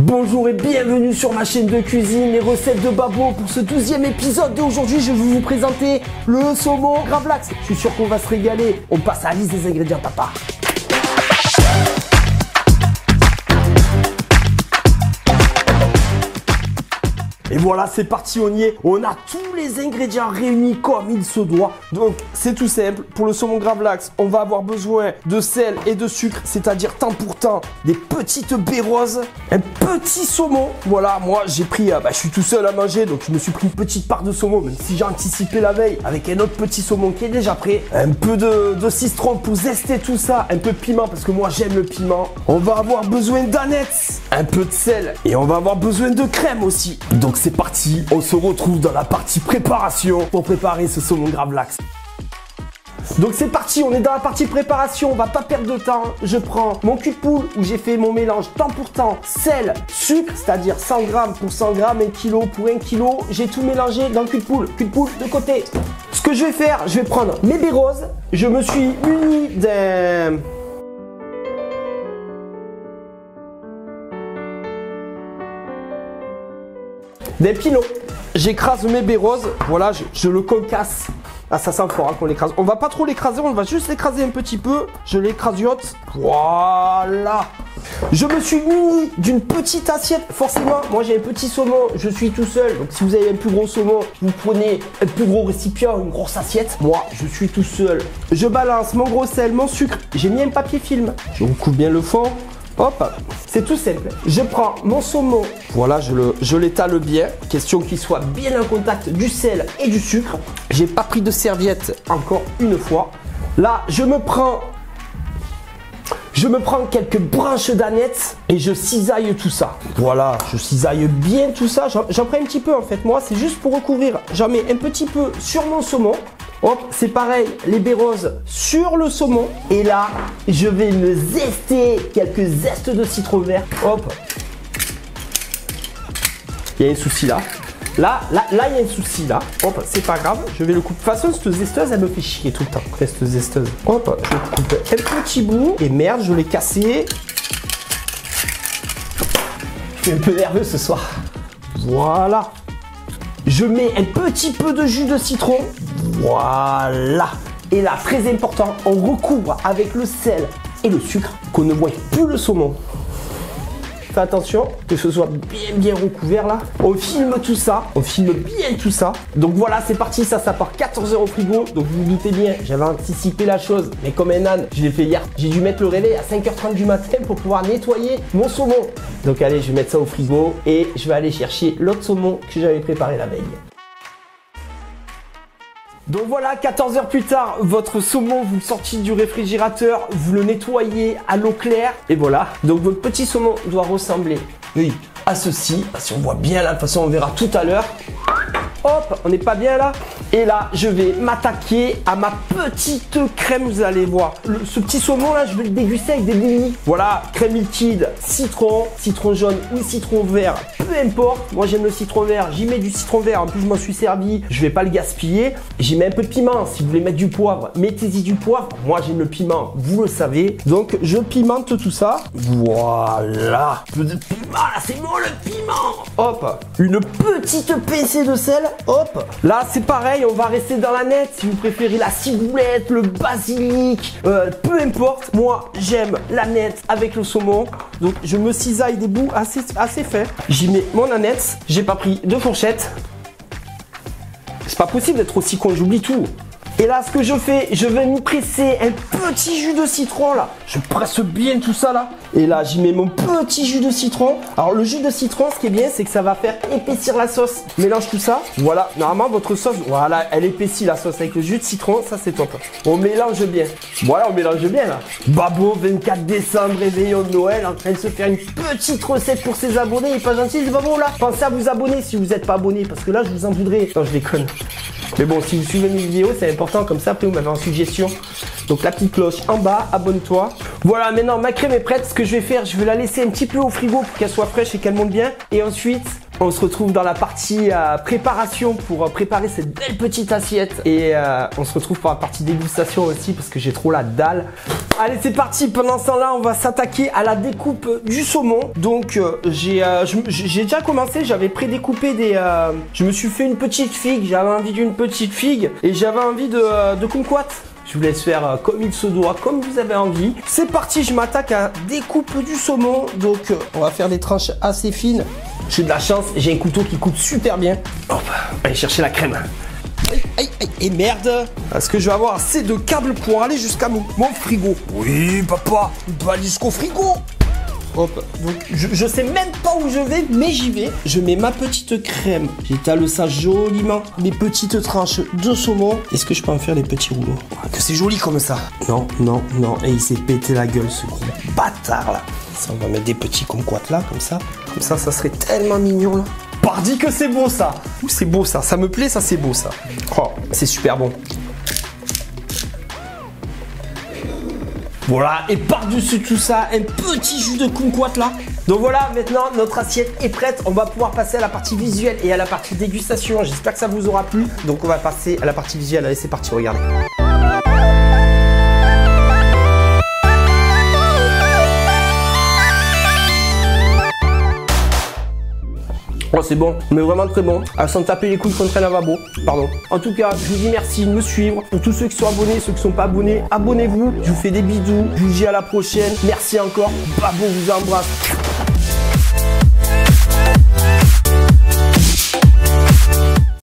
Bonjour et bienvenue sur ma chaîne de cuisine, les recettes de Babo. Pour ce 12e épisode d'aujourd'hui, je vais vous présenter le saumon gravlax. Je suis sûr qu'on va se régaler. On passe à la liste des ingrédients, papa. Et voilà, c'est parti, on y est. On a tous les ingrédients réunis comme il se doit. Donc, c'est tout simple. Pour le saumon gravlax, on va avoir besoin de sel et de sucre, c'est-à-dire temps pour temps, des petites baies roses, un petit saumon. Voilà, moi, j'ai pris, je suis tout seul à manger, donc je me suis pris une petite part de saumon, même si j'ai anticipé la veille, avec un autre petit saumon qui est déjà prêt. Un peu de citron pour zester tout ça, un peu de piment, parce que moi, j'aime le piment. On va avoir besoin d'anettes, un peu de sel, et on va avoir besoin de crème aussi. Donc, c'est parti, on se retrouve dans la partie préparation pour préparer ce saumon gravlax. Donc c'est parti, on est dans la partie préparation, on va pas perdre de temps. Je prends mon cul de poule où j'ai fait mon mélange temps pour temps, sel, sucre, c'est-à-dire 100 grammes pour 100 grammes, 1 kg pour 1 kg. J'ai tout mélangé dans le cul de poule de côté. Ce que je vais faire, je vais prendre mes baies roses. Je me suis muni d'un pilon. J'écrase mes baies roses, voilà, je le concasse. Ah, ça sent fort hein, qu'on l'écrase. On va pas trop l'écraser, on va juste l'écraser un petit peu. Je l'écrasiote, voilà. Je me suis muni d'une petite assiette. Forcément, moi j'ai un petit saumon, je suis tout seul. Donc si vous avez un plus gros saumon, vous prenez un plus gros récipient, une grosse assiette. Moi, je suis tout seul. Je balance mon gros sel, mon sucre. J'ai mis un papier film. Je recouvre bien le fond. Hop, c'est tout simple. Je prends mon saumon, voilà, je l'étale bien. Question qu'il soit bien en contact du sel et du sucre. J'ai pas pris de serviette encore une fois. Là, je me prends quelques branches d'anettes et je cisaille tout ça. Voilà, je cisaille bien tout ça. J'en prends un petit peu en fait. Moi, c'est juste pour recouvrir. J'en mets un petit peu sur mon saumon. Hop, c'est pareil, les baies roses sur le saumon. Et là, je vais me zester quelques zestes de citron vert. Hop. Il y a un souci là. Là, il y a un souci là. Hop, c'est pas grave. Je vais le couper. De toute façon, cette zesteuse, elle me fait chier tout le temps. Cette zesteuse. Hop, je coupe un petit bout. Et merde, je l'ai cassé. Je suis un peu nerveux ce soir. Voilà. Je mets un petit peu de jus de citron. Voilà. Et là, très important, on recouvre avec le sel et le sucre qu'on ne voit plus le saumon. Fais attention que ce soit bien recouvert là. On filme tout ça, on filme bien tout ça. Donc voilà, c'est parti, ça part 14 heures au frigo. Donc vous vous doutez bien, j'avais anticipé la chose, mais comme un âne, je l'ai fait hier. J'ai dû mettre le réveil à 5h30 du matin pour pouvoir nettoyer mon saumon. Donc allez, je vais mettre ça au frigo et je vais aller chercher l'autre saumon que j'avais préparé la veille. Donc voilà, 14 heures plus tard, votre saumon, vous le sortez du réfrigérateur, vous le nettoyez à l'eau claire, et voilà. Donc votre petit saumon doit ressembler, oui, à ceci. Si on voit bien là, de toute façon, on verra tout à l'heure. Hop, on n'est pas bien là. Et là, je vais m'attaquer à ma petite crème, vous allez voir. Ce petit saumon là, je vais le déguster avec des bouillies. Voilà, crème liquide, citron jaune ou citron vert, peu importe. Moi, j'aime le citron vert, j'y mets du citron vert. En plus, je m'en suis servi, je vais pas le gaspiller. J'y mets un peu de piment. Si vous voulez mettre du poivre, mettez-y du poivre. Moi, j'aime le piment, vous le savez. Donc, je pimente tout ça. Voilà. Un peu de piment, là, c'est bon le piment. Hop, une petite pincée de sel. Hop, là, c'est pareil. On va rester dans la nette, si vous préférez la ciboulette, le basilic, peu importe. Moi, j'aime la nette avec le saumon. Donc, je me cisaille des bouts assez fins. J'y mets mon aneth. J'ai pas pris de fourchette. C'est pas possible d'être aussi con, j'oublie tout. Et là, ce que je fais, je vais me presser un petit jus de citron là. Je presse bien tout ça là. Et là, j'y mets mon petit jus de citron. Alors, le jus de citron, ce qui est bien, c'est que ça va faire épaissir la sauce. Mélange tout ça. Voilà, normalement, votre sauce, voilà, elle épaissit la sauce avec le jus de citron. Ça, c'est top. On mélange bien. Voilà, on mélange bien là. Babo, 24 décembre, réveillon de Noël, en train de se faire une petite recette pour ses abonnés. Il est pas gentil, c'est Babo là. Pensez à vous abonner si vous n'êtes pas abonné, parce que là, je vous en voudrais. Non, je déconne. Mais bon, si vous suivez mes vidéos, c'est important, comme ça, après vous m'avez en suggestion. Donc la petite cloche en bas, abonne-toi. Voilà, maintenant ma crème est prête. Ce que je vais faire, je vais la laisser un petit peu au frigo pour qu'elle soit fraîche et qu'elle monte bien. Et ensuite, on se retrouve dans la partie préparation pour préparer cette belle petite assiette. Et on se retrouve pour la partie dégustation aussi parce que j'ai trop la dalle. Allez, c'est parti. Pendant ce temps-là, on va s'attaquer à la découpe du saumon. Donc, j'ai déjà commencé. J'avais prédécoupé des... je me suis fait une petite figue. J'avais envie d'une petite figue. Et j'avais envie de kumquat. Je vous laisse faire comme il se doit, comme vous avez envie. C'est parti, je m'attaque à découpe du saumon. Donc, on va faire des tranches assez fines. J'ai de la chance, j'ai un couteau qui coupe super bien. Hop, allez chercher la crème. Aïe, aïe, aïe, et merde. Est-ce que je vais avoir assez de câbles pour aller jusqu'à mon frigo? Oui, papa, on doit aller jusqu'au frigo. Hop, donc je sais même pas où je vais, mais j'y vais. Je mets ma petite crème. J'étale ça joliment. Mes petites tranches de saumon. Est-ce que je peux en faire des petits rouleaux? Oh, que c'est joli comme ça. Non, non, non. Et il s'est pété la gueule, ce gros bâtard là. Ça, on va mettre des petits kumquats là, comme ça. Comme ça, ça serait tellement mignon là. Pardi que c'est beau ça. C'est beau ça. Ça me plaît, ça c'est beau ça. Oh, c'est super bon. Voilà, et par-dessus tout ça, un petit jus de kumquat là. Donc voilà, maintenant notre assiette est prête. On va pouvoir passer à la partie visuelle et à la partie dégustation. J'espère que ça vous aura plu. Donc on va passer à la partie visuelle. Allez, c'est parti, regardez. Oh, c'est bon, mais vraiment très bon. Sans taper les couilles contre un lavabo. Pardon. En tout cas, je vous dis merci de me suivre. Pour tous ceux qui sont abonnés, ceux qui ne sont pas abonnés, abonnez-vous. Je vous fais des bisous. Je vous dis à la prochaine. Merci encore. Babo vous embrasse.